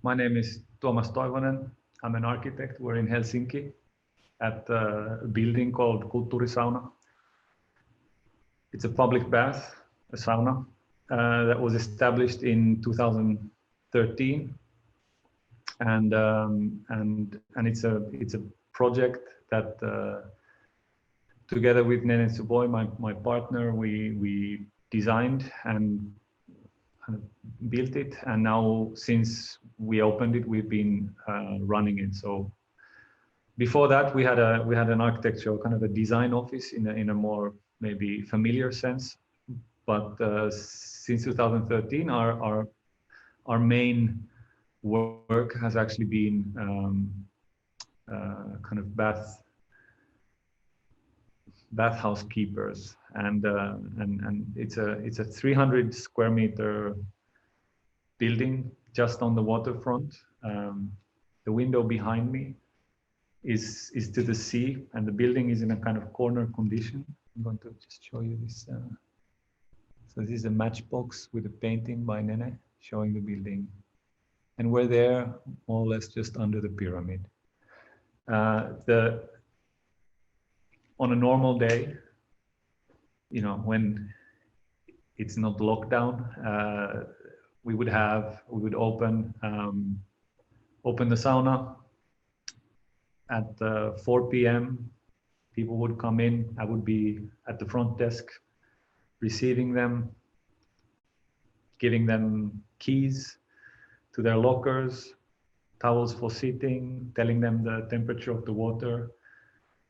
My name is Tuomas Toivonen. I'm an architect. We're in Helsinki at a building called Sauna. It's a public bath, a sauna, that was established in 2013, and it's a project that together with Nene and Tsuboi, my partner, we designed and built it, and now since we opened it, we've been running it. So before that, we had an architectural kind of a design office in a more maybe familiar sense, but since 2013, our main work has actually been kind of bath housekeepers, and it's a 300 square meter building just on the waterfront. The window behind me is to the sea, and the building is in a kind of corner condition. I'm going to just show you this. So this is a matchbox with a painting by Nene showing the building, and we're there more or less just under the pyramid. On a normal day, you know, when it's not lockdown, we would open the sauna at 4 p.m. People would come in. I would be at the front desk receiving them, giving them keys to their lockers, towels for sitting, telling them the temperature of the water,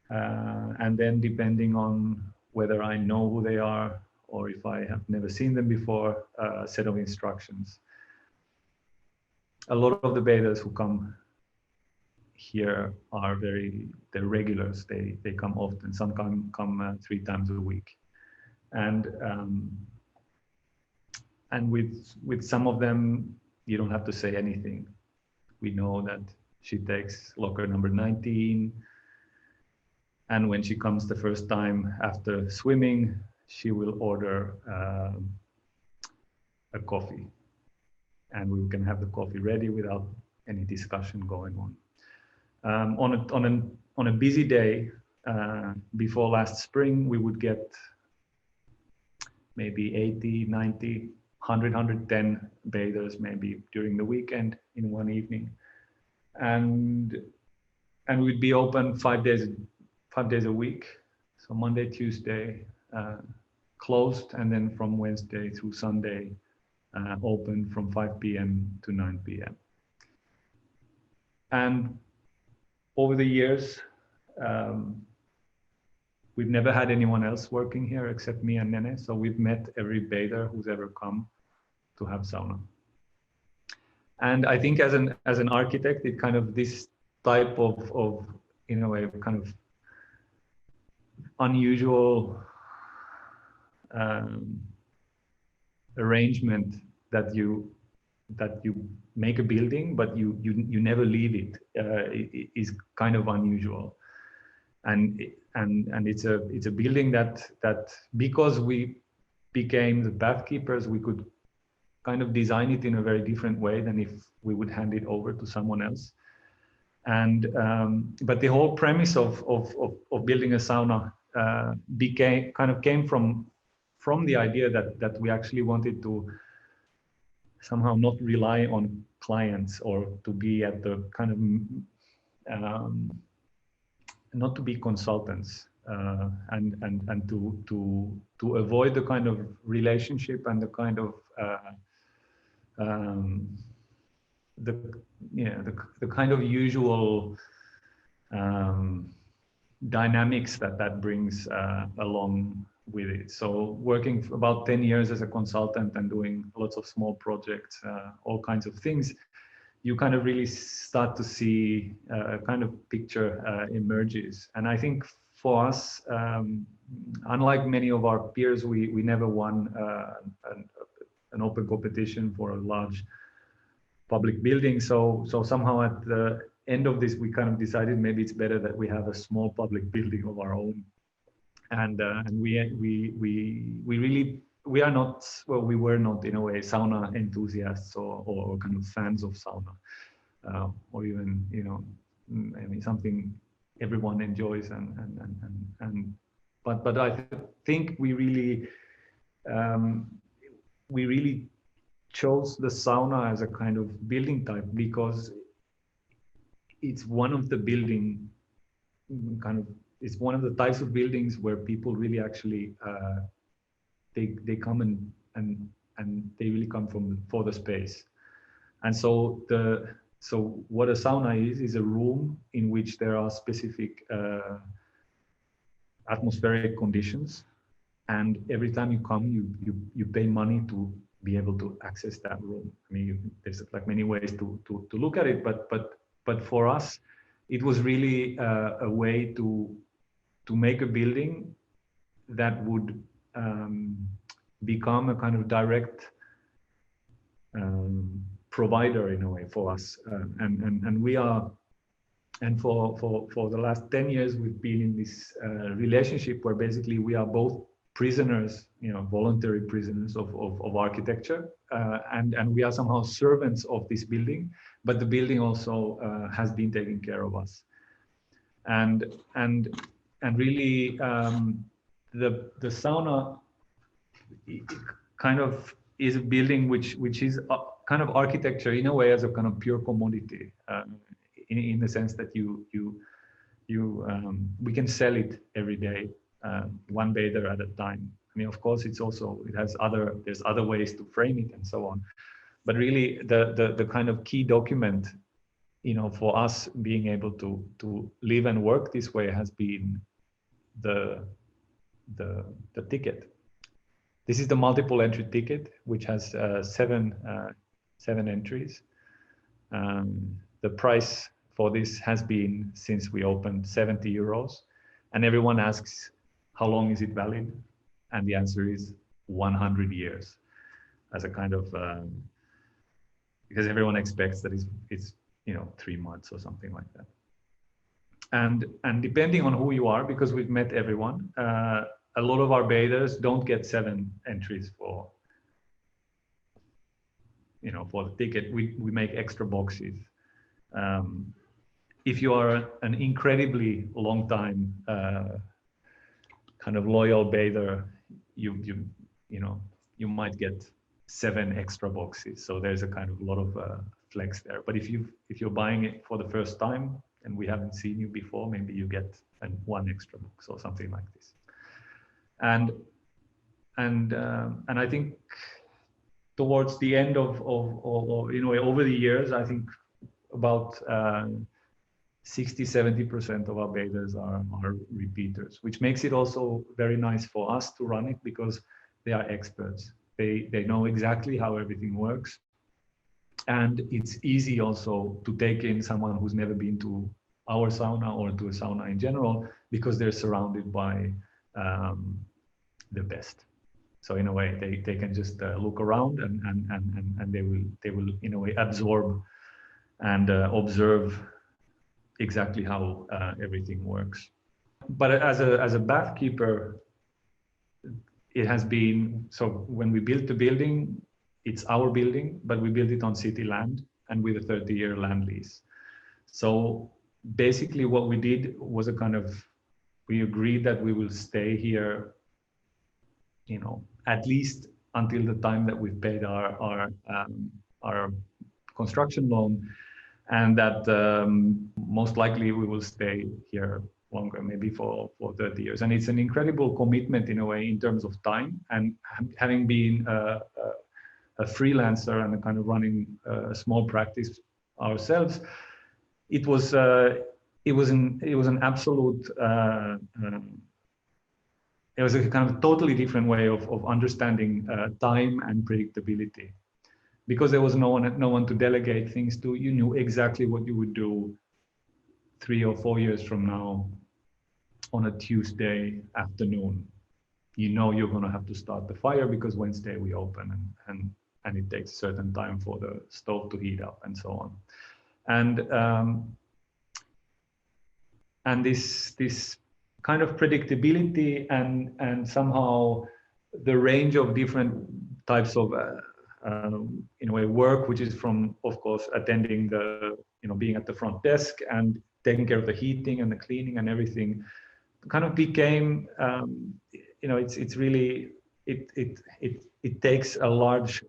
and then depending on whether I know who they are or if I have never seen them before, a set of instructions. A lot of the bathers who come here are they're regulars. They come often. Some come 3 times a week, and with some of them you don't have to say anything. We know that she takes locker number 19, and when she comes the first time after swimming, she will order a coffee, and we can have the coffee ready without any discussion going on. On a busy day, before last spring, we would get maybe 80, 90, 100, 110 bathers maybe during the weekend in one evening, and we'd be open 5 days a week. So Monday, Tuesday closed, and then from Wednesday through Sunday open from 5 p.m. to 9 p.m. And over the years, we've never had anyone else working here except me and Nene. So we've met every bather who's ever come to have sauna. And I think as an architect, it kind of this type of in a way kind of unusual arrangement that you make a building, but you never leave it, is kind of unusual, and it's a building that because we became the bath keepers, we could kind of design it in a very different way than if we would hand it over to someone else. And but the whole premise of building a sauna came from the idea that we actually wanted to somehow not rely on clients, or to be at the kind of not to be consultants, and to avoid the kind of relationship and the kind of the kind of usual dynamics that brings along with it. So working for about 10 years as a consultant and doing lots of small projects, all kinds of things, you kind of really start to see a kind of picture emerges. And I think for us, unlike many of our peers, we never won an open competition for a large public building. So somehow at the end of this, we kind of decided maybe it's better that we have a small public building of our own. And we really we are not, well, we were not in a way sauna enthusiasts or kind of fans of sauna, or even, you know, I mean, something everyone enjoys, but I think we really chose the sauna as a kind of building type because it's one of the building kind of, it's one of the types of buildings where people really actually they come and they really come for the space. And so what a sauna is a room in which there are specific atmospheric conditions, and every time you come, you pay money to be able to access that room. I mean, there's like many ways to look at it, but for us, it was really a way to make a building that would become a kind of direct provider in a way for us, and we are, and for the last 10 years we've been in this relationship where basically we are both prisoners, you know, voluntary prisoners of architecture, and we are somehow servants of this building, but the building also has been taking care of us, and really the sauna kind of is a building which is kind of architecture in a way as a kind of pure commodity, in the sense that we can sell it every day, one bather at a time. I mean, of course, it has there's other ways to frame it and so on, but really the kind of key document, you know, for us being able to live and work this way has been the ticket. This is the multiple entry ticket, which has seven entries. The price for this has been, since we opened, 70 euros. And everyone asks, how long is it valid? And the answer is 100 years, as a kind of, because everyone expects that it's you know, 3 months or something like that. And depending on who you are, because we've met everyone, a lot of our bathers don't get 7 entries for, you know, for the ticket. We make extra boxes. If you are an incredibly long time kind of loyal bather, you know, you might get 7 extra boxes. So there's a kind of a lot of flex there. But if you're buying it for the first time and we haven't seen you before, maybe you get one extra box or something like this. And I think towards the end of you know, over the years, I think about 60-70% of our bathers are repeaters, which makes it also very nice for us to run it because they are experts. They know exactly how everything works, and it's easy also to take in someone who's never been to our sauna or to a sauna in general, because they're surrounded by the best. So in a way, they can just look around and they will in a way absorb and observe exactly how everything works. But as a bath keeper, it has been, so when we built the building, it's our building, but we built it on city land and with a 30-year land lease. So basically what we did was a kind of, we agreed that we will stay here, you know, at least until the time that we've paid our construction loan, and that most likely we will stay here longer, maybe for 30 years. And it's an incredible commitment in a way in terms of time, and having been a freelancer and a kind of running a small practice ourselves, it was an absolute it was a kind of totally different way of understanding time and predictability, because there was no one to delegate things to. You knew exactly what you would do 3 or 4 years from now on a Tuesday afternoon. You know you're going to have to start the fire because Wednesday we open, and it takes a certain time for the stove to heat up and so on. And this kind of predictability and somehow the range of different types of in a way work, which is from, of course, attending the, being at the front desk and taking care of the heating and the cleaning and everything, kind of became, it's really, it takes a large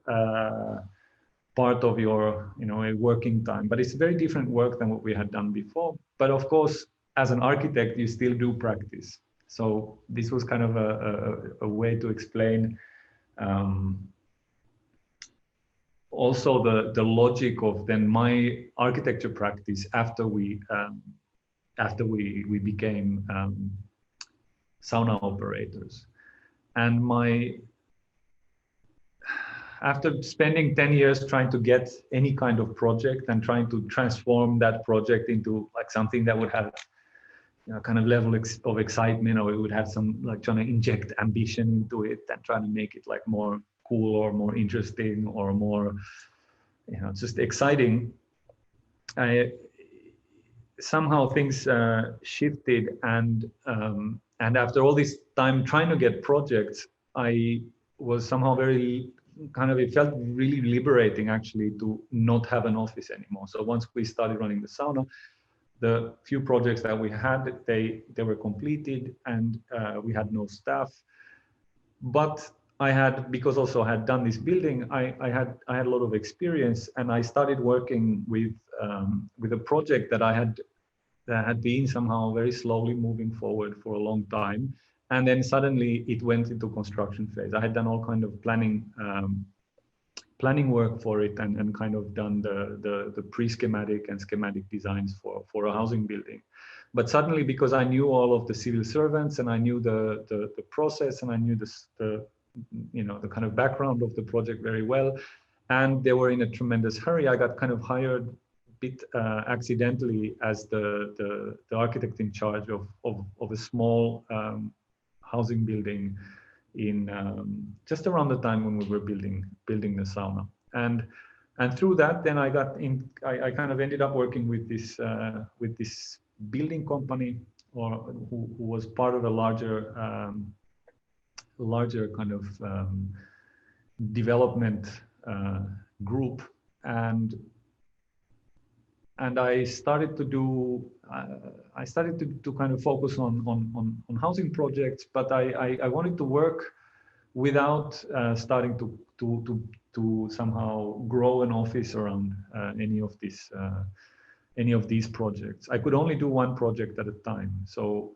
part of your, a working time, but it's very different work than what we had done before. But of course, as an architect, you still do practice. So this was kind of a way to explain also the logic of then my architecture practice after we became sauna operators. And after spending 10 years trying to get any kind of project and trying to transform that project into like something that would have kind of level of excitement, or it would have some like trying to inject ambition into it and trying to make it like more cool or more interesting or more, just exciting. Somehow things shifted, and after all this time trying to get projects, I was somehow very it felt really liberating actually to not have an office anymore. So once we started running the sauna, the few projects that we had, they were completed, and we had no staff. But I had, because also I had done this building, I had a lot of experience, and I started working with a project that had been somehow very slowly moving forward for a long time, and then suddenly it went into construction phase. I had done all kind of planning work for it, and kind of done the pre-schematic and schematic designs for a housing building. But suddenly, because I knew all of the civil servants, and I knew the process, and I knew the kind of background of the project very well, and they were in a tremendous hurry, I got kind of hired a bit accidentally as the architect in charge of a small housing building in just around the time when we were building the sauna. And through that, then I kind of ended up working with this building company, or who was part of a larger kind of development group, and I started to do to kind of focus on housing projects, but I wanted to work without starting to somehow grow an office around any of these projects. I could only do one project at a time, so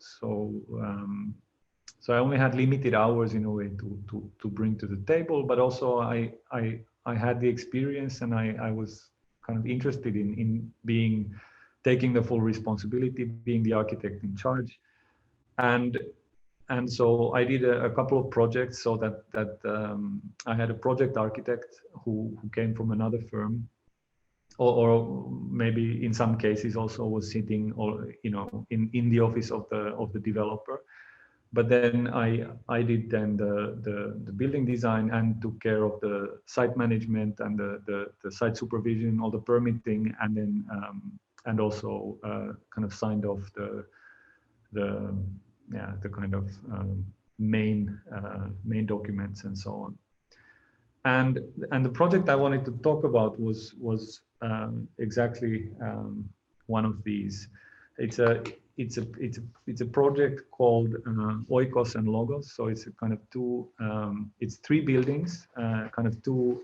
I only had limited hours in a way to bring to the table, but also I had the experience, and I was kind of interested in taking the full responsibility, being the architect in charge, and so I did a couple of projects, so that I had a project architect who came from another firm, or maybe in some cases also was sitting, or in the office of the developer. But then I did then the building design, and took care of the site management and the site supervision, all the permitting, and then and also kind of signed off the kind of main documents and so on. And the project I wanted to talk about was exactly one of these. It's a project called Oikos and Logos. So it's a kind of it's three buildings, kind of two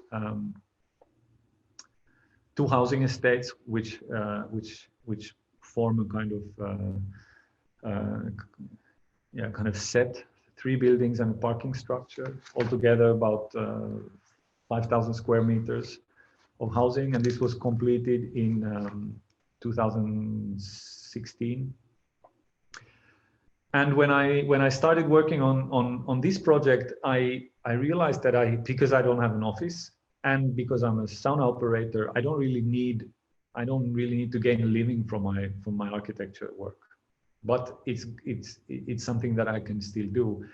housing estates, which form a kind of set, three buildings and a parking structure, altogether about 5,000 square meters of housing. And this was completed in 2016. And when I started working on this project, I realized that because I don't have an office, and because I'm a sauna operator, I don't really need to gain a living from my architecture work. But it's something that I can still do.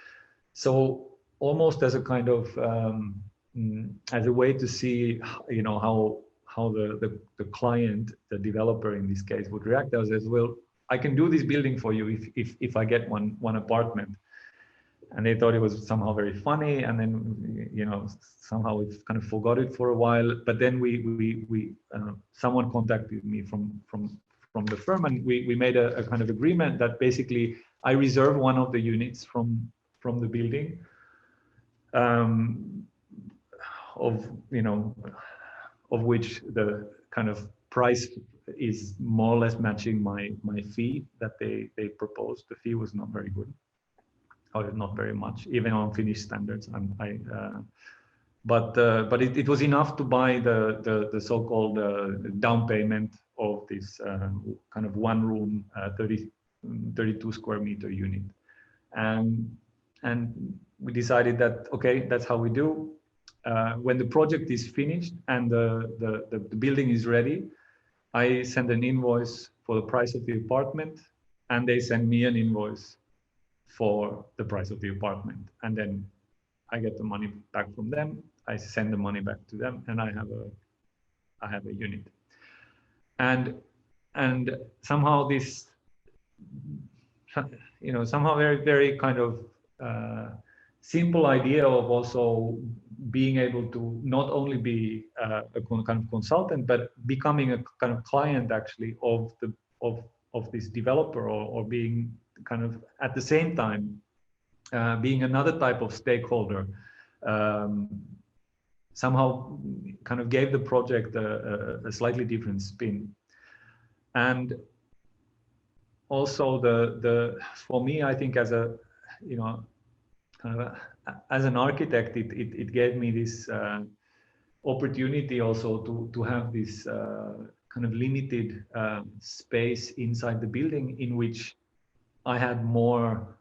So almost as a kind of as a way to see, how the client, the developer in this case, would react, as well. I can do this building for you if I get one apartment. and they thought it was somehow very funny, and then, you know, somehow we kind of forgot it for a while. But then someone contacted me from the firm, and we made a kind of agreement that basically I reserve one of the units from the building, of, you know, of which the kind of price is more or less matching my fee that they proposed. The fee was not very good, or not very much, even on Finnish standards. But it was enough to buy the so-called down payment of this kind of one room 32 square meter unit, and we decided that, okay, that's how we do. When the project is finished and the building is ready, I send an invoice for the price of the apartment, and they send me an invoice for the price of the apartment, and then I get the money back from them. I send the money back to them, and I have a unit. And somehow this, you know, somehow very kind of simple idea of also being able to not only be a kind of consultant, but becoming a kind of client actually of this developer, or being kind of at the same time being another type of stakeholder, somehow kind of gave the project a slightly different spin. And also for me, I think, as a, you know, kind of as an architect, it gave me this opportunity also to have this kind of limited space inside the building, in which I had more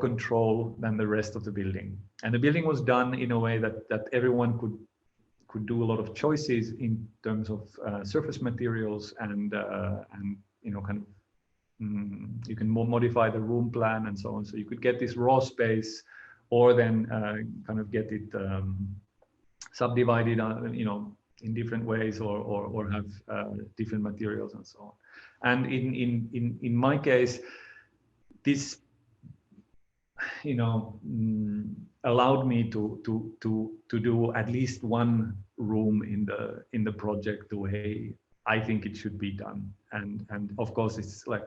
control than the rest of the building. And the building was done in a way that everyone could do a lot of choices in terms of surface materials, and you know, kind of you can modify the room plan and so on. So you could get this raw space, or then kind of get it subdivided, you know, in different ways, or have different materials and so on. And in my case, this, you know, allowed me to do at least one room in the project the way I think it should be done. And of course, it's like,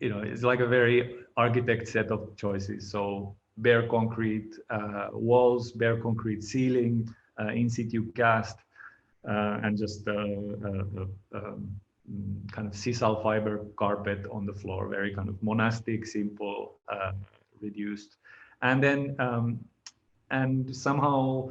you know, it's like a very architect set of choices. So bare concrete walls, bare concrete ceiling, in situ cast, and just kind of sisal fiber carpet on the floor, very kind of monastic, simple, reduced. And then and somehow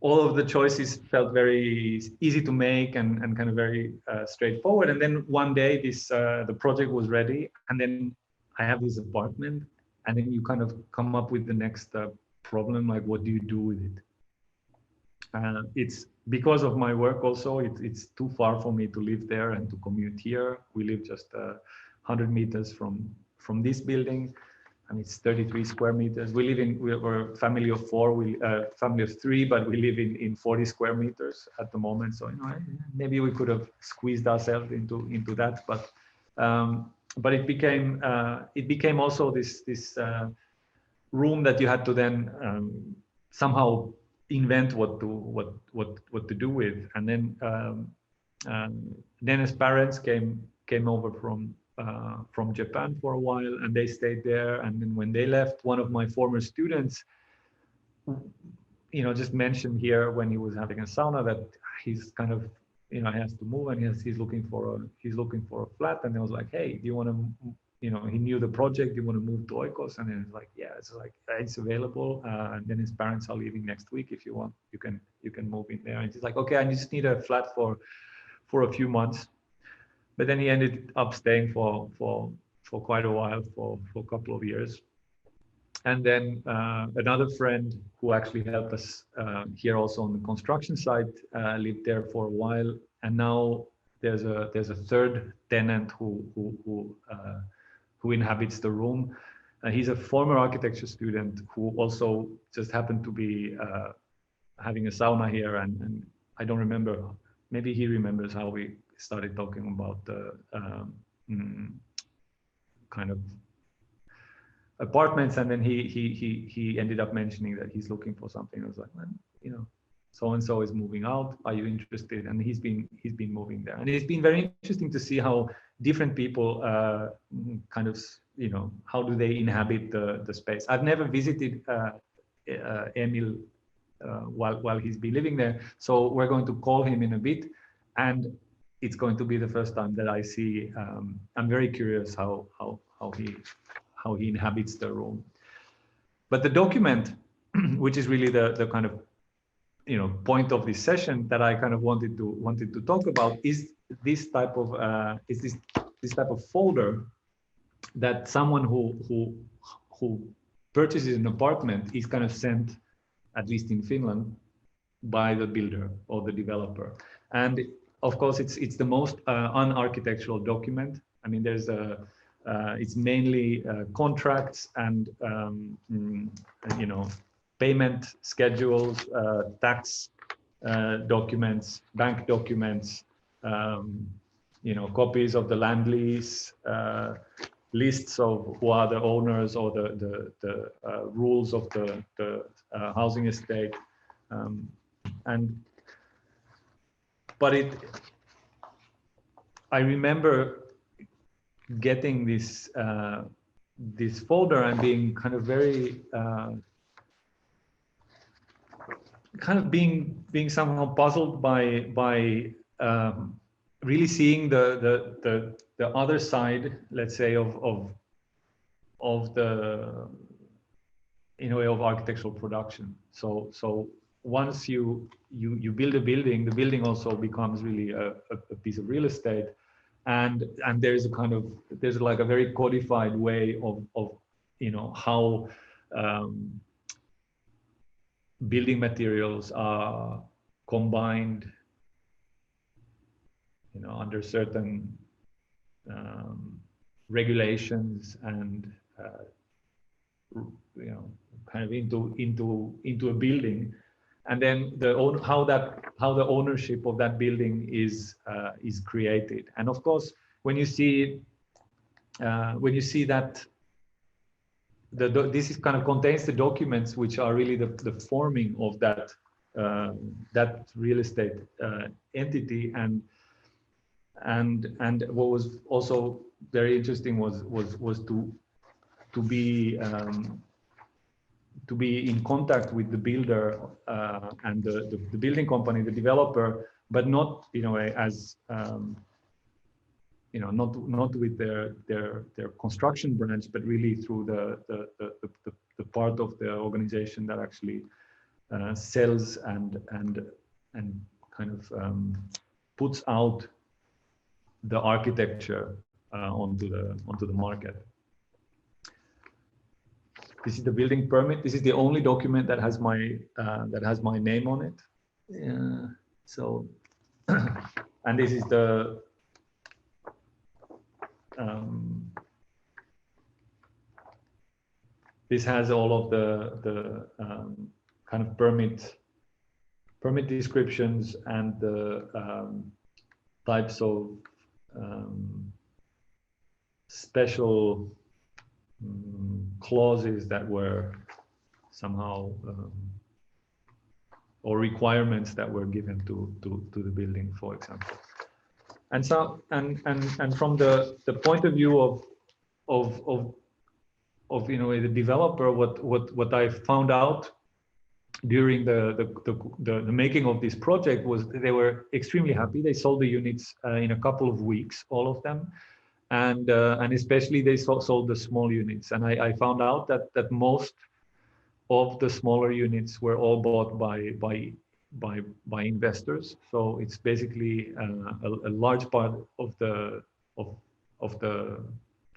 all of the choices felt very easy to make, and kind of very straightforward. And then one day the project was ready, and then I have this apartment, and then you kind of come up with the next problem, like, what do you do with it? It's because of my work also, it's too far for me to live there and to commute here. We live just 100 meters from this building. I mean, it's 33 square meters. We're a family of four, family of three, but we live in 40 square meters at the moment. So, you know, maybe we could have squeezed ourselves into that, but it became also this room that you had to then somehow invent what to do with. And then Nene's parents came over from Japan for a while, and they stayed there. And then when they left, one of my former students, you know, just mentioned here when he was having a sauna that he's kind of, you know, he has to move, and he's looking for a flat. And I was like, hey, do you want to, you know, he knew the project, do you want to move to Oikos? And then he's like, yeah, it's available. And then his parents are leaving next week. If you want, you can move in there. And he's like, okay, I just need a flat for a few months. But then he ended up staying for quite a while, for a couple of years. And then another friend who actually helped us here also on the construction site lived there for a while. And now there's a third tenant who inhabits the room. He's a former architecture student who also just happened to be having a sauna here. And I don't remember, maybe he remembers how we started talking about the kind of apartments, and then he ended up mentioning that he's looking for something. I was like, man, you know, so and so is moving out. Are you interested? And he's been moving there, and it's been very interesting to see how different people kind of, you know, how do they inhabit the space. I've never visited Emil while he's been living there, so we're going to call him in a bit, and it's going to be the first time that I see. I'm very curious how he inhabits the room. But the document, which is really the kind of, you know, point of this session that I kind of wanted to talk about, is this type of this type of folder that someone who purchases an apartment is kind of sent, at least in Finland, by the builder or the developer. And of course, it's the most unarchitectural document. I mean, there's it's mainly contracts and you know, payment schedules, tax documents, bank documents, you know, copies of the land lease, lists of who are the owners or the rules of the housing estate, but I remember getting this this folder and being kind of very kind of being somehow puzzled by really seeing the other side, let's say, of the, in a way, of architectural production. So once you build a building, the building also becomes really a piece of real estate, and there's a kind of, there's like a very codified way of you know, how building materials are combined, you know, under certain regulations, and you know, kind of into a building, and then how the ownership of that building is created. And of course, when you see that this is kind of contains the documents which are really the forming of that that real estate entity, and what was also very interesting was to be in contact with the builder and the building company, the developer, but not, in a way, as you know, not with their construction branch, but really through the part of the organization that actually sells and kind of puts out the architecture onto the market. This is the building permit. This is the only document that has my name on it. So, and this is the this has all of the kind of permit descriptions and the types of special clauses that were somehow or requirements that were given to the building, for example. And so and from the point of view of you know, the developer, what I found out during the making of this project was they were extremely happy. They sold the units in a couple of weeks, all of them, and especially they sold the small units. And I found out that most of the smaller units were all bought by investors. So it's basically a large part of the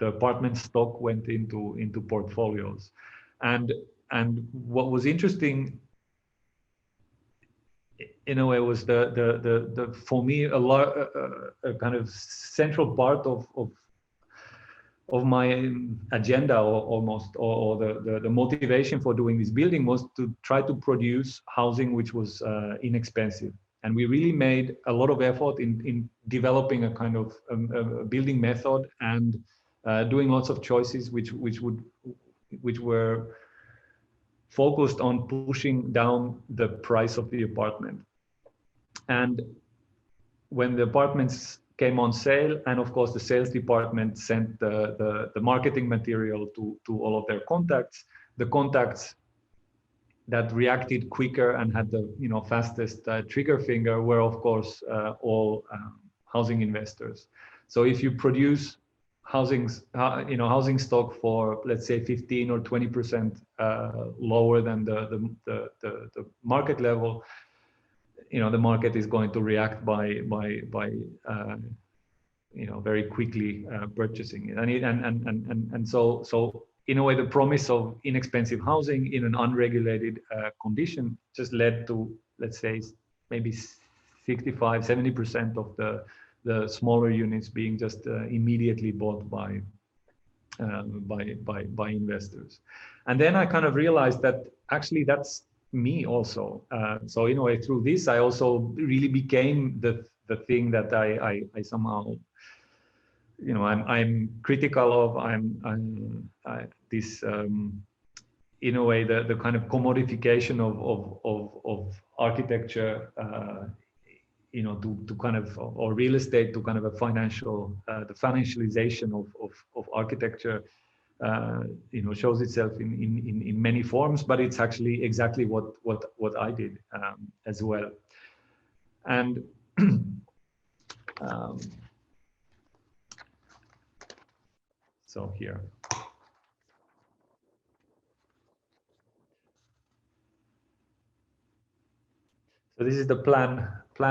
apartment stock went into portfolios. And what was interesting, in a way, was the for me a kind of central part of my agenda, or almost, or the motivation for doing this building was to try to produce housing which was inexpensive. And we really made a lot of effort in developing a kind of a building method, and doing lots of choices which would which were focused on pushing down the price of the apartment. And when the apartments came on sale, and of course the sales department sent the marketing material to all of their contacts, the contacts that reacted quicker and had the fastest trigger finger were of course all housing investors. So if you produce housing stock for, let's say, 15 or 20% lower than the market level, the market is going to react by very quickly purchasing it. And so in a way, the promise of inexpensive housing in an unregulated condition just led to, let's say, maybe 65-70% of the smaller units being just immediately bought by investors. And then I kind of realized that actually that's me also. So in a way, through this, I also really became the thing that I somehow, I'm critical of. This in a way, the kind of commodification of architecture, to kind of, or real estate to kind of a financial, the financialization of architecture, shows itself in many forms, but it's actually exactly what I did as well. And so here. So this is the plan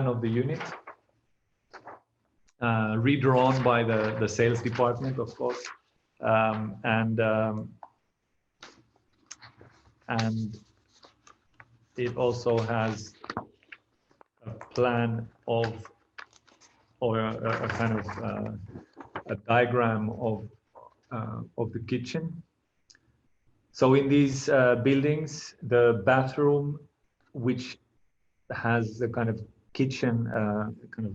of the unit, redrawn by the sales department, of course, and it also has a plan of, or a kind of a diagram of the kitchen. So in these buildings, the bathroom, which has the kind of kitchen kind of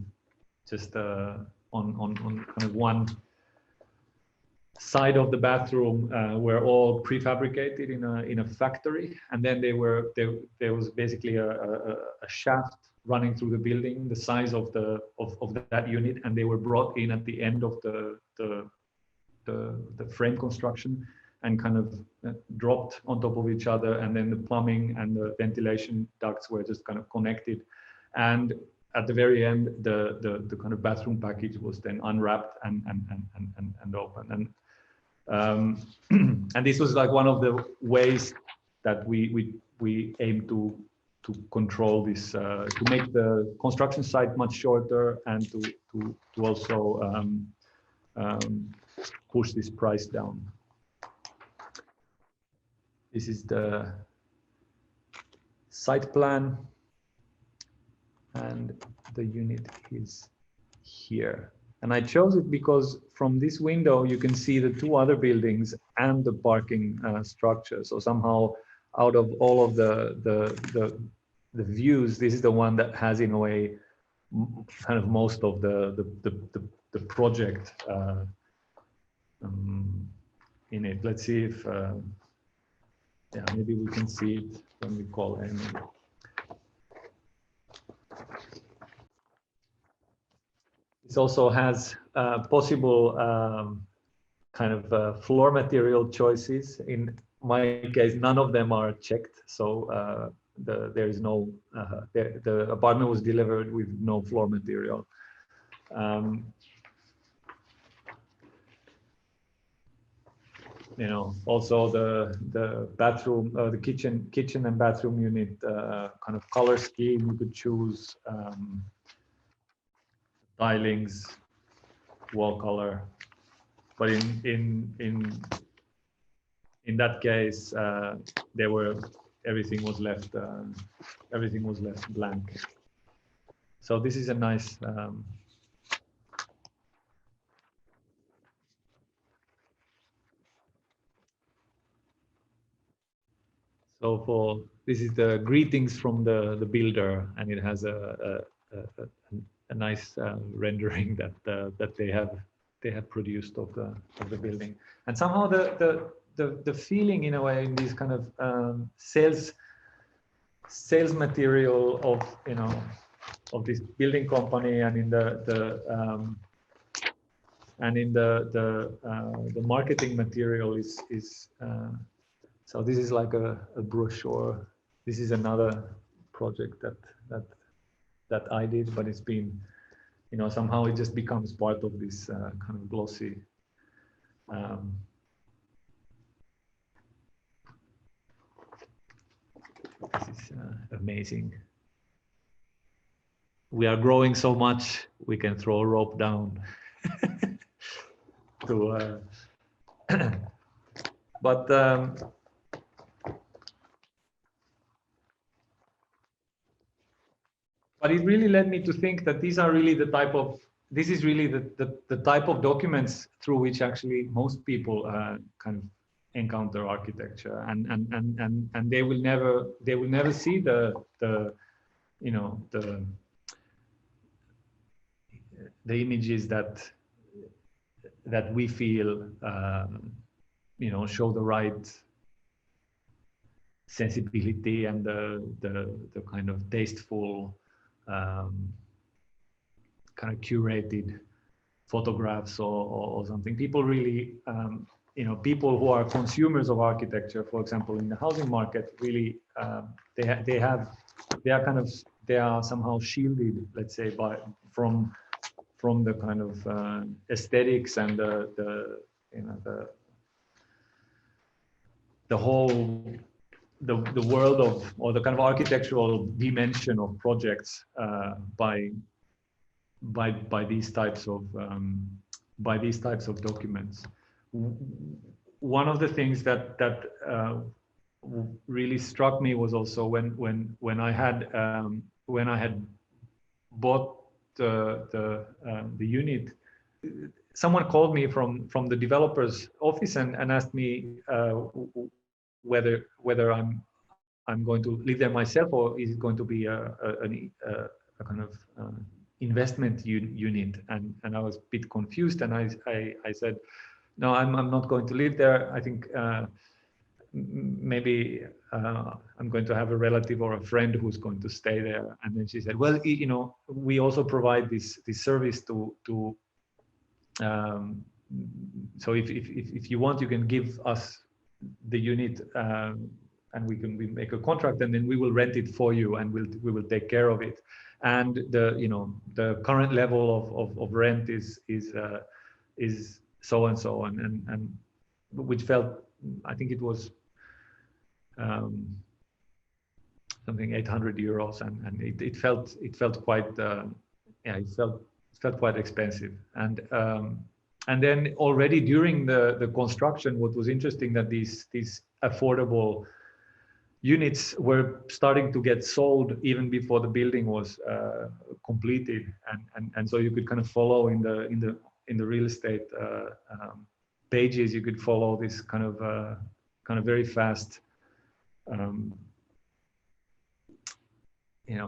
just on kind of one side of the bathroom, were all prefabricated in a factory, and then there was basically a shaft running through the building the size of that unit, and they were brought in at the end of the frame construction and kind of dropped on top of each other, and then the plumbing and the ventilation ducts were just kind of connected. And at the very end, the kind of bathroom package was then unwrapped and opened. And this was like one of the ways that we aim to control this, to make the construction site much shorter, and to also push this price down. This is the site plan, and the unit is here. And I chose it because from this window you can see the two other buildings and the parking structure. So somehow, out of all of the views, this is the one that has, in a way, kind of most of the project in it. Let's see if yeah, maybe we can see it when we call Amy. This also has possible kind of floor material choices. In my case, none of them are checked, so there is no. The apartment was delivered with no floor material. Also the bathroom, the kitchen and bathroom unit kind of color scheme. You could choose tilings, wall color, but in that case, everything was left blank. So this is a nice. So this is the greetings from the builder, and it has a nice rendering that they have produced of the building. And somehow the feeling in a way in these kind of sales material of, you know, of this building company, and in the marketing material is so this is like a brochure. This is another project that I did, but it's been, you know, somehow it just becomes part of this kind of glossy this is amazing. We are growing so much, we can throw a rope down to but it really led me to think that these are really the type of, this is really the type of documents through which actually most people kind of encounter architecture, and they will never see the you know the images that we feel you know, show the right sensibility and the kind of tasteful kind of curated photographs or something. People really you know, people who are consumers of architecture, for example, in the housing market, really they are somehow shielded, let's say, from the kind of aesthetics and the you know the whole the world of, or the kind of architectural dimension of projects by these types of documents. One of the things that really struck me was also when I had bought the unit, someone called me from the developer's office and asked me whether I'm going to live there myself, or is it going to be a kind of investment unit, and I was a bit confused, and I said, no, I'm not going to live there. I think maybe I'm going to have a relative or a friend who's going to stay there. And then she said, well, you know, we also provide this service to so if you want, you can give us the unit and we make a contract, and then we will rent it for you, and we will take care of it. And the current level of rent is so and so, and which felt, I think it was something 800 euros, and it felt quite yeah, it felt quite expensive. And then already during the construction, what was interesting, that these affordable units were starting to get sold even before the building was completed, and so you could kind of follow in the real estate pages, you could follow this kind of very fast kind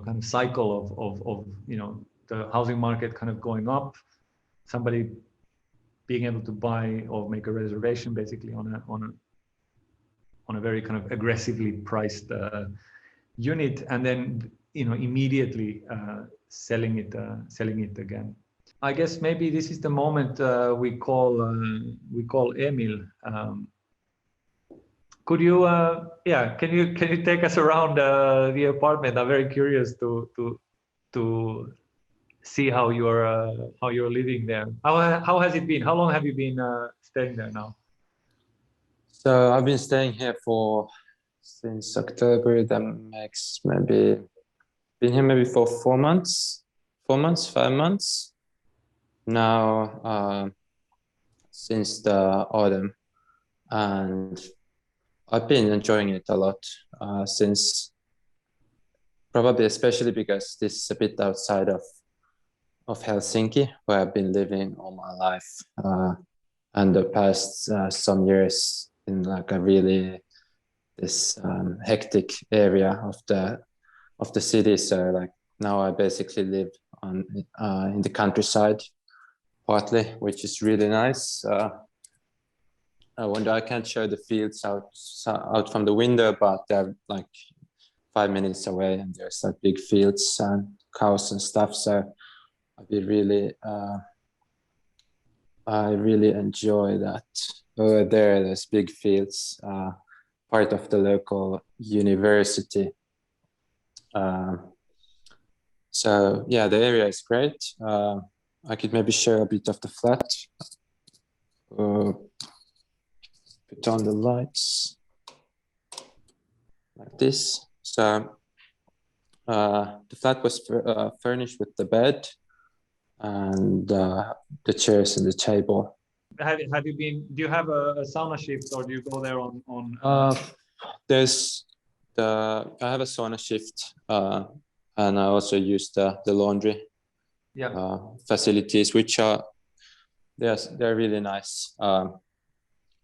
of cycle of the housing market kind of going up, somebody being able to buy or make a reservation basically on a very kind of aggressively priced unit, and then immediately selling it again. I guess maybe this is the moment we call Emil. Could you can you take us around the apartment? I'm very curious to see how you're living there. How has it been? How long have you been staying there now? So I've been staying here since October. That makes been here maybe for 4 months, 5 months now, since the autumn, and I've been enjoying it a lot since, probably especially because this is a bit outside of Helsinki, where I've been living all my life, and the past some years in like a really this hectic area of the city. So like now I basically live in the countryside partly, which is really nice. wonder, I can't show the fields out from the window, but they're like 5 minutes away, and there's like big fields and cows and stuff. So I really enjoy that. Over there, there's big fields, part of the local university. So yeah, the area is great. I could maybe show a bit of the flat. Put on the lights like this. So the flat was furnished with the bed and the chairs and the table. Have you been? Do you have a sauna shift, or do you go there on? I have a sauna shift, and I also use the laundry facilities, which they're really nice.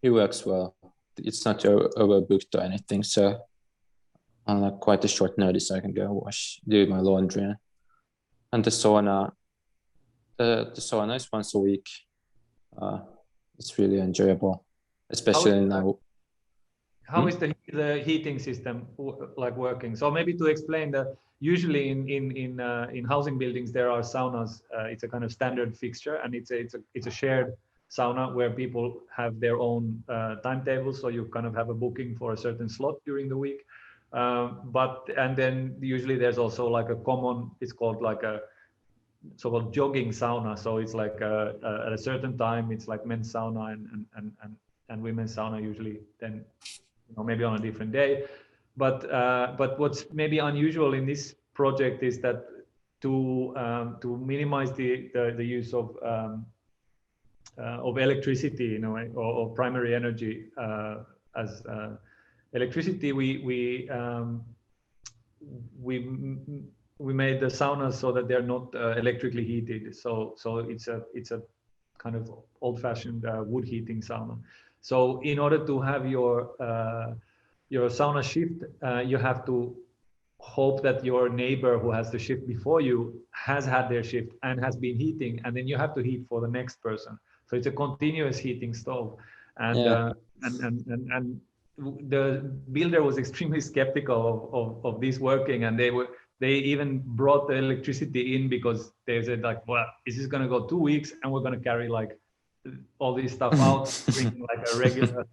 It works well. It's not overbooked or anything, so on like quite a short notice, I can go do my laundry. And the sauna is once a week. It's really enjoyable, especially now. How is the heating system like working? So maybe to explain that usually in housing buildings there are saunas. It's a kind of standard fixture, and it's a shared sauna where people have their own timetables. So you kind of have a booking for a certain slot during the week. And then usually there's also like a common. It's called like a so-called jogging sauna. So it's like at a certain time it's like men's sauna and women's sauna usually then. Maybe on a different day, but what's maybe unusual in this project is that to minimize the use of electricity in a way, or primary energy as electricity, we made the saunas so that they're not electrically heated. So it's a kind of old-fashioned wood heating sauna. So in order to have your sauna shift, you have to hope that your neighbor who has the shift before you has had their shift and has been heating, and then you have to heat for the next person. So it's a continuous heating stove, and the builder was extremely skeptical of this working, and they even brought the electricity in because they said like, well, is this going to go 2 weeks and we're going to carry like all this stuff out, bring like a regular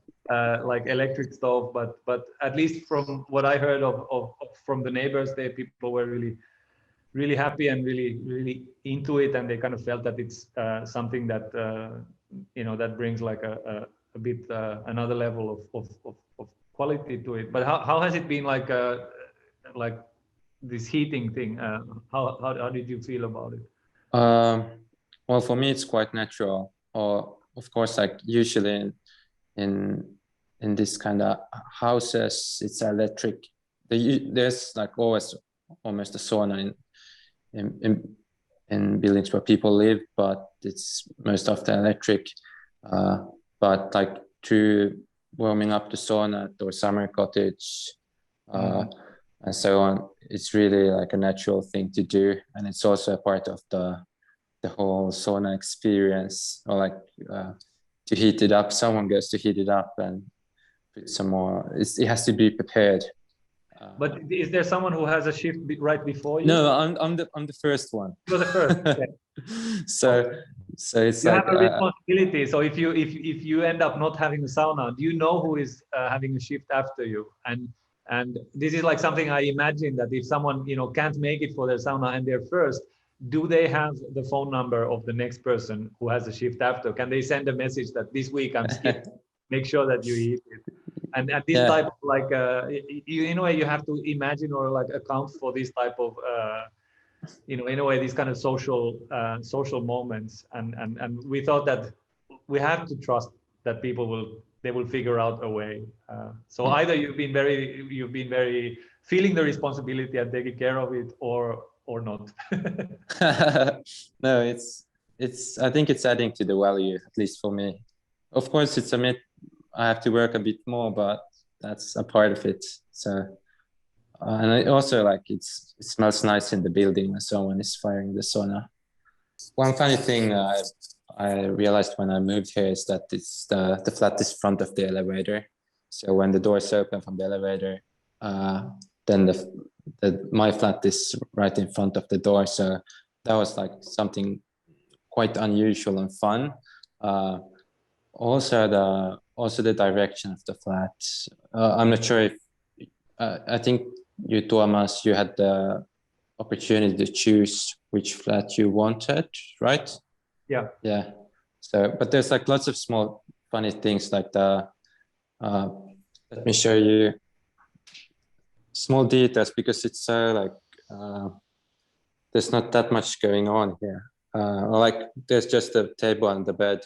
like electric stove, but at least from what I heard of from the neighbors, people were really happy and really into it, and they kind of felt that it's something that that brings like a bit another level of quality to it. But how has it been like this heating thing? How did you feel about it? Well, for me, it's quite natural. Or of course, like usually in this kind of houses, it's electric. There's like always almost a sauna in buildings where people live, but it's most often electric. But like to warming up the sauna at our summer cottage and so on, it's really like a natural thing to do, and it's also a part of the whole sauna experience, or like to heat it up. Someone goes to heat it up and put some more. It has to be prepared. But is there someone who has a shift right before you? No, I'm the first one. You're the first. Okay. So it's you like have a responsibility. So if you end up not having a sauna, do you know who is having a shift after you? And this is like something I imagine, that if someone can't make it for their sauna and they're first, do they have the phone number of the next person who has a shift after? Can they send a message that this week I'm skipped? Make sure that you eat it. And this type of like, in a way, you have to imagine or like account for this type of, in a way, these kind of social moments. And we thought that we have to trust that people will figure out a way. So either you've been very feeling the responsibility and taking care of it, or not. No, it's I think it's adding to the value, at least for me. Of course, it's a bit, I have to work a bit more, but that's a part of it. So and I also like it smells nice in the building when someone is firing the sauna. One funny thing I realized when I moved here is that it's the flat is front of the elevator. So when the doors open from the elevator, then my flat is right in front of the door. So that was like something quite unusual and fun. Also the direction of the flat. I'm not sure if I think you, Tuomas, you had the opportunity to choose which flat you wanted, right? Yeah. Yeah. So, but there's like lots of small funny things like let me show you small details because it's so like there's not that much going on here. Like there's just a table and the bed,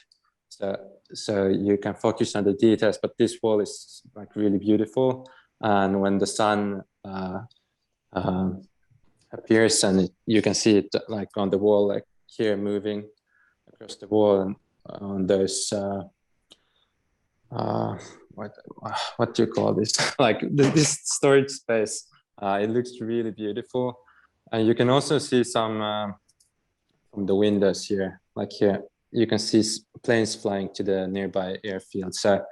so you can focus on the details. But this wall is like really beautiful, and when the sun appears, and you can see it like on the wall, like here moving across the wall, and on those what do you call this? Like this storage space. It looks really beautiful, and you can also see some from the windows here. Like here, you can see planes flying to the nearby airfield. So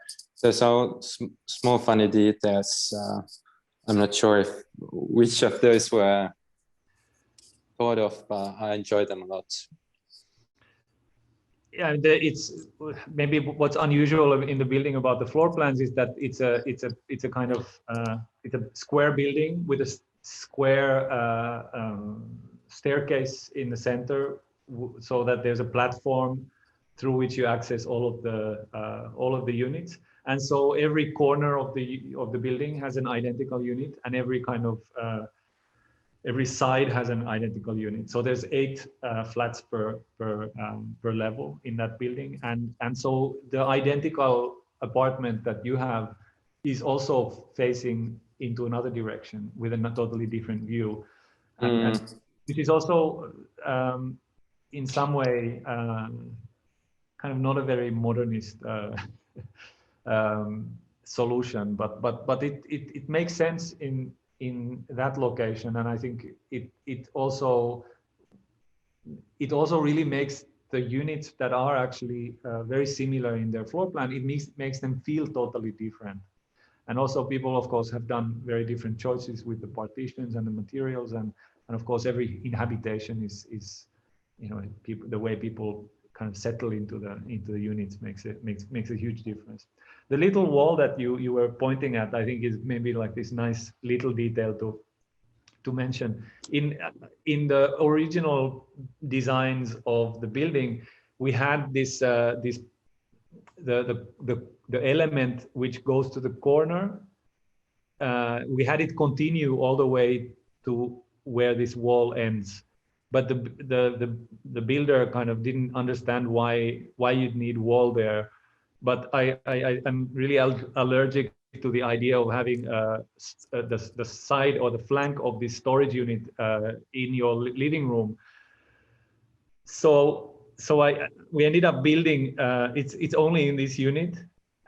there's all small funny details. I'm not sure which of those were thought of, but I enjoy them a lot. Yeah, it's maybe what's unusual in the building about the floor plans is that it's a kind of it's a square building with a square staircase in the center, so that there's a platform through which you access all of the units, and so every corner of the building has an identical unit, and every kind of every side has an identical unit. So there's 8 flats per level in that building, and so the identical apartment that you have is also facing into another direction with a totally different view, and which is also in some way kind of not a very modernist solution, but it makes sense in that location, and I think it also really makes the units that are actually very similar in their floor plan. It makes them feel totally different, and also people, of course, have done very different choices with the partitions and the materials, and of course every inhabitation is people, the way people kind of settle into the units makes a huge difference. The little wall that you were pointing at, I think, is maybe like this nice little detail to mention. In the original designs of the building, we had this the element which goes to the corner. We had it continue all the way to where this wall ends, but the builder kind of didn't understand why you'd need wall there. But I'm really allergic to the idea of having the side or the flank of this storage unit in your living room. So we ended up building it's only in this unit,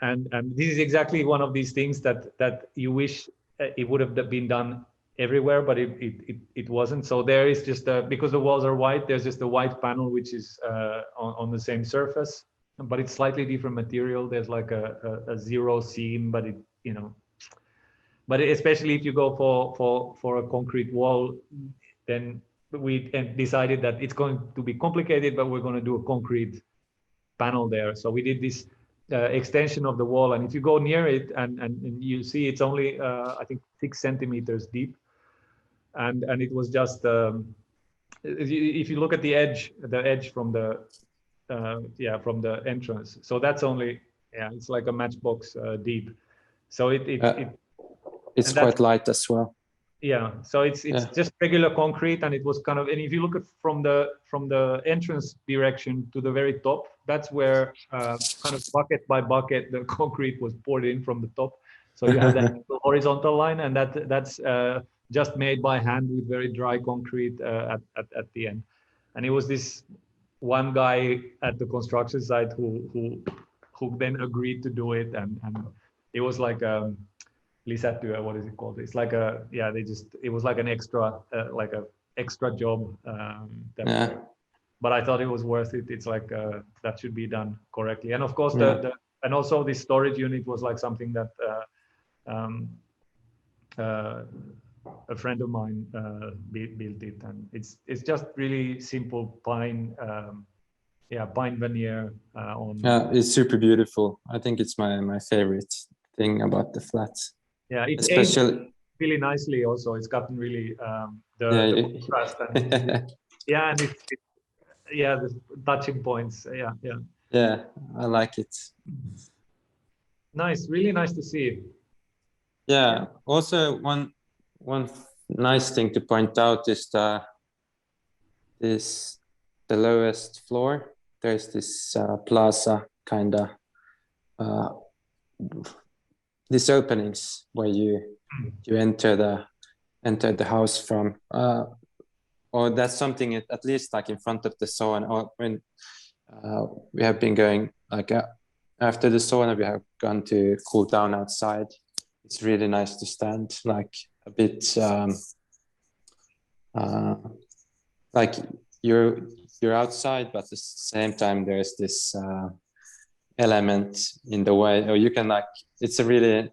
and this is exactly one of these things that you wish it would have been done everywhere, but it wasn't. So there is just because the walls are white, there's just a white panel which is on the same surface, but it's slightly different material. There's like a zero seam, but but especially if you go for a concrete wall, then we decided that it's going to be complicated, but we're going to do a concrete panel there. So we did this extension of the wall, and if you go near it and you see it's only I think 6 centimeters deep, and it was just if you look at the edge from the from the entrance, so that's only it's like a matchbox deep. So it's quite light as well. Yeah, so it's just regular concrete, and it was kind of, and if you look at from the entrance direction to the very top, that's where kind of bucket by bucket the concrete was poured in from the top. So you have that horizontal line, and that's just made by hand with very dry concrete at the end. And it was this one guy at the construction site who then agreed to do it, and it was like lisätyö, what is it called? It's like it was like an extra extra job. but I thought it was worth it. It's like that should be done correctly. And of course, Yeah. and also the storage unit was like something that a friend of mine built it, and it's just really simple pine, pine veneer on. Yeah, it's super beautiful. I think it's my favorite thing about the flat. Yeah, it aged Especially really nicely. Also, it's gotten really the contrast and and the touching points. Yeah, I like it. Nice, really nice to see. Yeah. Also, one nice thing to point out is the lowest floor. There's this plaza kind of these openings where you enter the house from. Or that's something at least like in front of the sauna, or when we have been going like after the sauna, we have gone to cool down outside. It's really nice to stand like a bit like you're outside, but at the same time there's this element in the way, or you can like, it's a really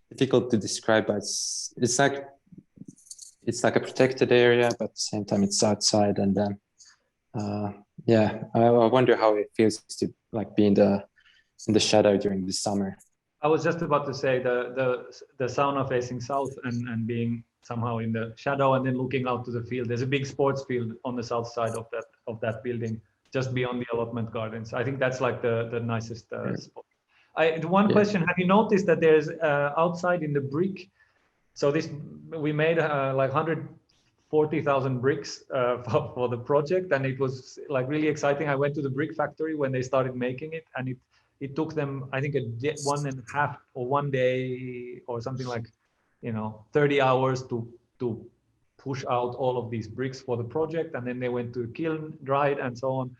difficult to describe, but it's like a protected area, but at the same time it's outside. And then I wonder how it feels to like be in the shadow during the summer. I was just about to say the sauna facing south and being somehow in the shadow and then looking out to the field. There's a big sports field on the south side of that building, just beyond the allotment gardens. I think that's like the nicest spot. Question: have you noticed that there's outside in the brick? So we made like 140,000 bricks for the project, and it was like really exciting. I went to the brick factory when they started making it, and it took them, I think, 1.5 or 1 day or something like, 30 hours to push out all of these bricks for the project, and then they went to kiln, dried, and so on.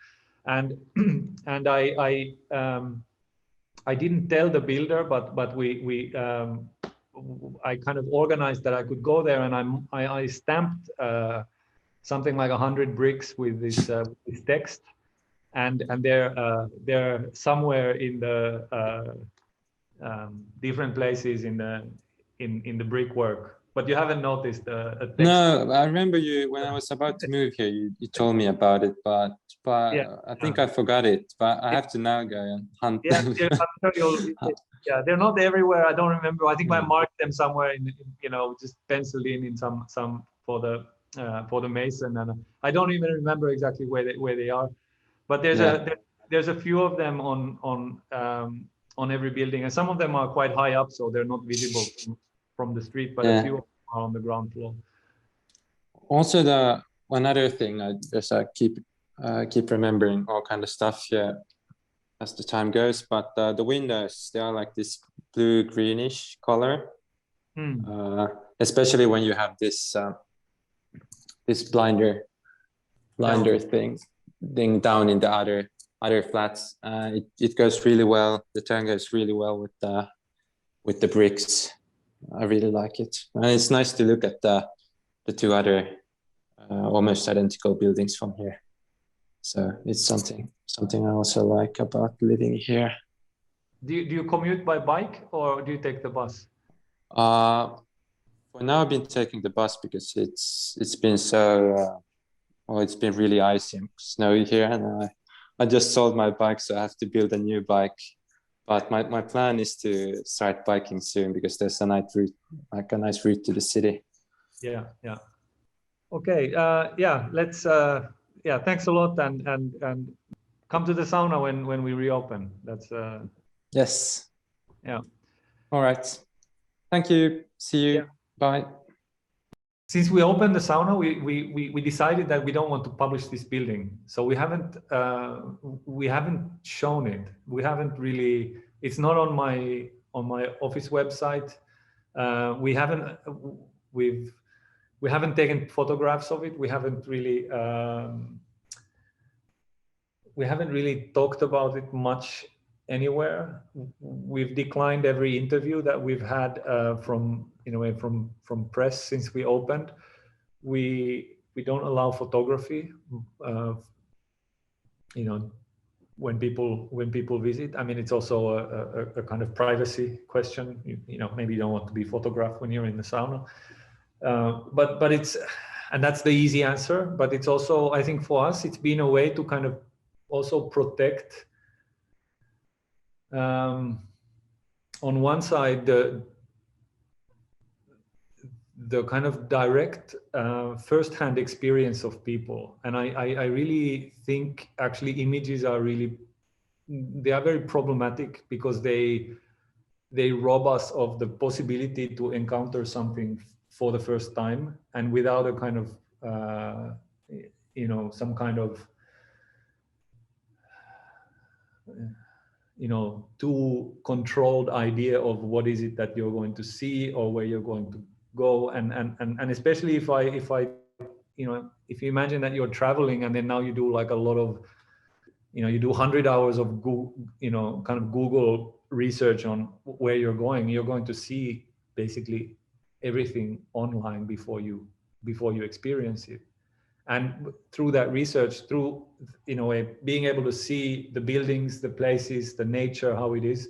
And and I didn't tell the builder, but I kind of organized that I could go there, and I stamped something like 100 bricks with this text, and they're somewhere in the different places in the brickwork. But you haven't noticed a text? No, I remember you when I was about to move here. You told me about it, but I think I forgot it. But I have to now go and hunt them. They're not everywhere. I don't remember. I think I marked them somewhere in just penciled in some for the mason, and I don't even remember exactly where they are. But there's a few of them on every building, and some of them are quite high up, so they're not visible from the street, but a few are on the ground floor. Also, one other thing I just keep remembering all kind of stuff here as the time goes, but the windows, they are like this blue greenish color, especially when you have this blinder thing down in the other flats. It goes really well. The tone goes really well with the bricks. I really like it, and it's nice to look at the two other almost identical buildings from here. So it's something I also like about living here. Do you commute by bike or do you take the bus? For now, I've been taking the bus because it's been so it's been really icy and snowy here, and I just sold my bike, so I have to build a new bike. But my plan is to start biking soon because there's a nice route to the city. Yeah. Okay. Let's. Thanks a lot, and come to the sauna when we reopen. That's. Yes. Yeah. All right. Thank you. See you. Yeah. Bye. Since we opened the sauna, we decided that we don't want to publish this building, so we haven't shown it. We haven't really. It's not on my office website. We haven't taken photographs of it. We haven't really talked about it much anywhere. We've declined every interview that we've had from press since we opened. We we don't allow photography. You know, when people visit. I mean, it's also a kind of privacy question. You know, maybe you don't want to be photographed when you're in the sauna. But it's, and that's the easy answer. But it's also, I think for us, it's been a way to kind of also protect, on one side, the kind of direct first-hand experience of people. And I really think actually images are really, they are very problematic because they rob us of the possibility to encounter something for the first time, and without a kind of you know, some kind of you know, too controlled idea of what is it that you're going to see or where you're going to go. And especially if I you know, if you imagine that you're traveling and then now you do like a lot of, you know, you do 100 hours of Google, you know, kind of Google research on where you're going to see basically everything online before you experience it. And through that research, through, in a way, being able to see the buildings, the places, the nature, how it is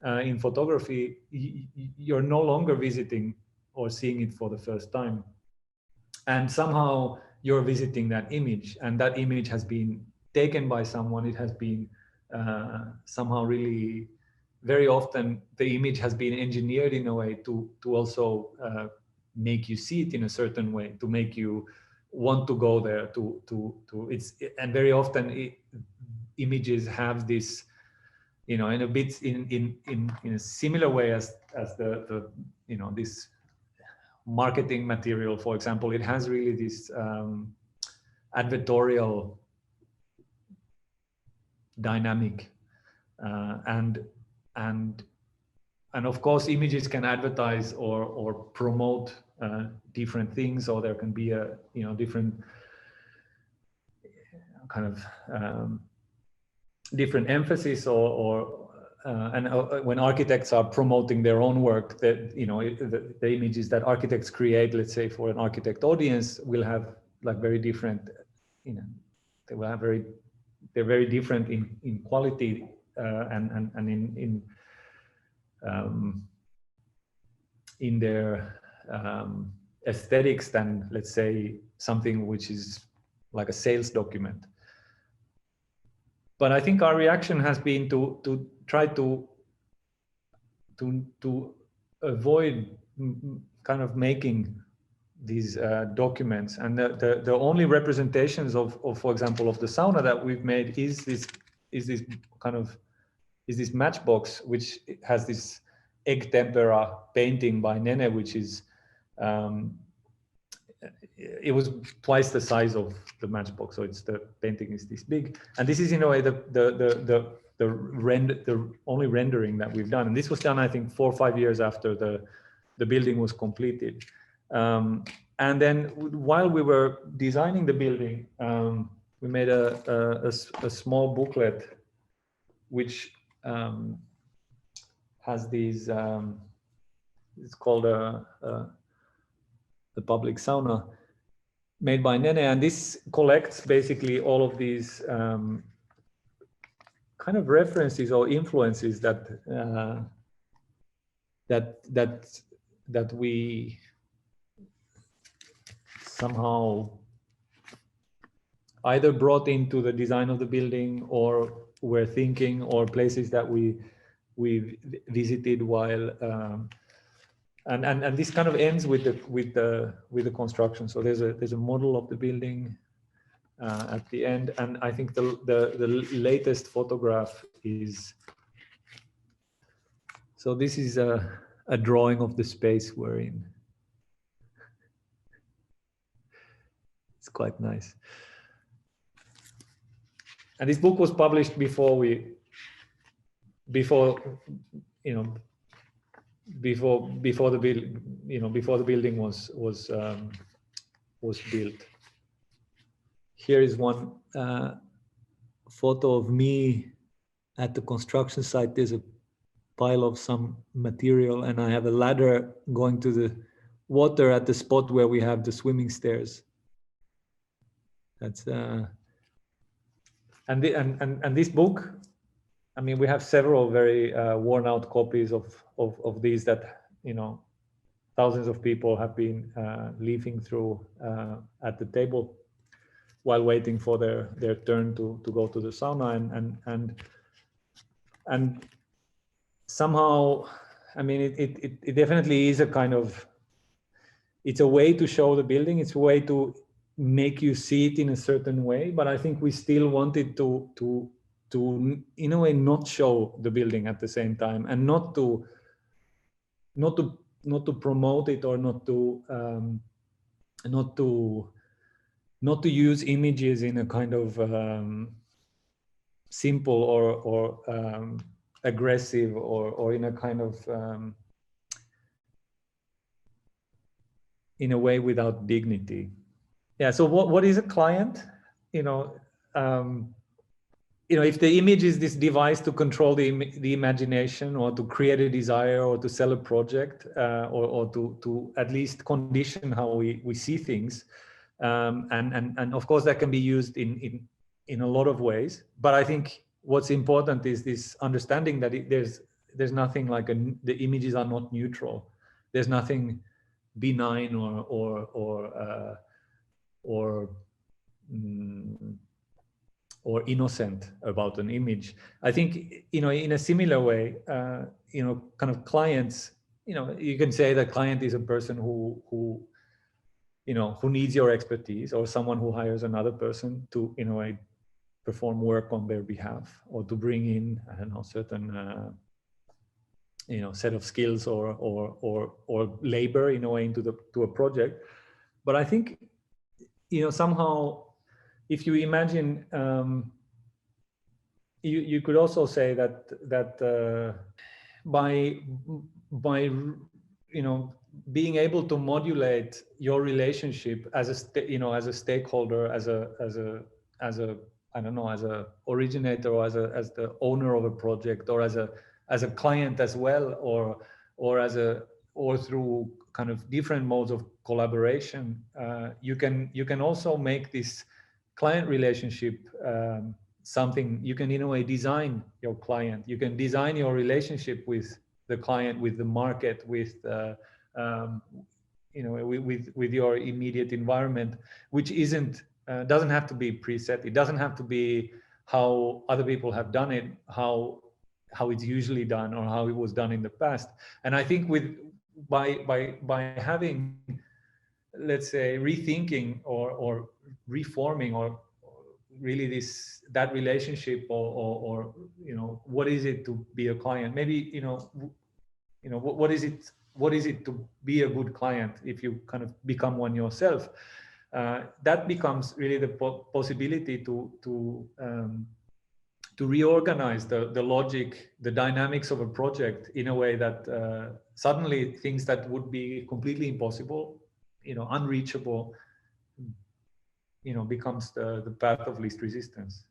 in photography, you're no longer visiting or seeing it for the first time. And somehow you're visiting that image, and that image has been taken by someone. It has been somehow really, very often the image has been engineered in a way to also make you see it in a certain way, to make you want to go there, and very often images have this, you know, in a bit in a similar way as the you know, this marketing material, for example, it has really this advertorial dynamic, and of course images can advertise or promote different things, or there can be a, you know, different kind of different emphasis, or when architects are promoting their own work, that, you know, the images that architects create, let's say for an architect audience, will have like very different, you know, they will have they're very different in quality and in their aesthetics than, let's say, something which is like a sales document. But I think our reaction has been to try to avoid kind of making these documents, and the only representations of, for example, of the sauna that we've made is this matchbox, which has this egg tempera painting by Nene, which is it was twice the size of the matchbox, so it's, the painting is this big, and this is in a way the only rendering that we've done, and this was done, I think, 4 or 5 years after the building was completed. And then while we were designing the building, we made a small booklet which has these, it's called the public sauna, made by Nene, and this collects basically all of these kind of references or influences that we somehow either brought into the design of the building, or were thinking, or places that we visited while and this kind of ends with the construction. So there's a model of the building at the end, and I think the latest photograph is, so this is a drawing of the space we're in. It's quite nice. And this book was published before the building was built. Here is one photo of me at the construction site. There's a pile of some material, and I have a ladder going to the water at the spot where we have the swimming stairs. That's and this book, I mean, we have several very worn out copies of these that, you know, thousands of people have been leafing through at the table while waiting for their turn to go to the sauna, and somehow, I mean, it definitely is a kind of, it's a way to show the building, it's a way to make you see it in a certain way, but I think we still wanted to in a way not show the building at the same time, and not to promote it, or not to use images in a kind of simple or aggressive or in a kind of in a way without dignity. Yeah. So what is a client? You know, if the image is this device to control the imagination, or to create a desire, or to sell a project, or to at least condition how we see things, and of course that can be used in a lot of ways. But I think what's important is this understanding that there's nothing like the images are not neutral. There's nothing benign or innocent about an image. I think, in a similar way, kind of clients, you can say that client is a person who needs your expertise, or someone who hires another person to, in a way, perform work on their behalf, or to bring in, I don't know, certain, set of skills or labor, in a way, to a project. But I think, somehow, if you imagine, you could also say that by being able to modulate your relationship as a stakeholder, as a I don't know, as a originator, or as the owner of a project, or as a client as well, or through kind of different modes of collaboration, you can also make this client relationship something. You can, in a way, design your client. You can design your relationship with the client, with the market, with with your immediate environment, which doesn't have to be preset. It doesn't have to be how other people have done it, how it's usually done, or how it was done in the past. And I think by having, let's say, rethinking or reforming, or really that relationship, or what is it to be a client? Maybe what is it to be a good client if you kind of become one yourself? That becomes really the possibility to reorganize the logic, the dynamics of a project in a way that suddenly things that would be completely impossible, unreachable, becomes the path of least resistance.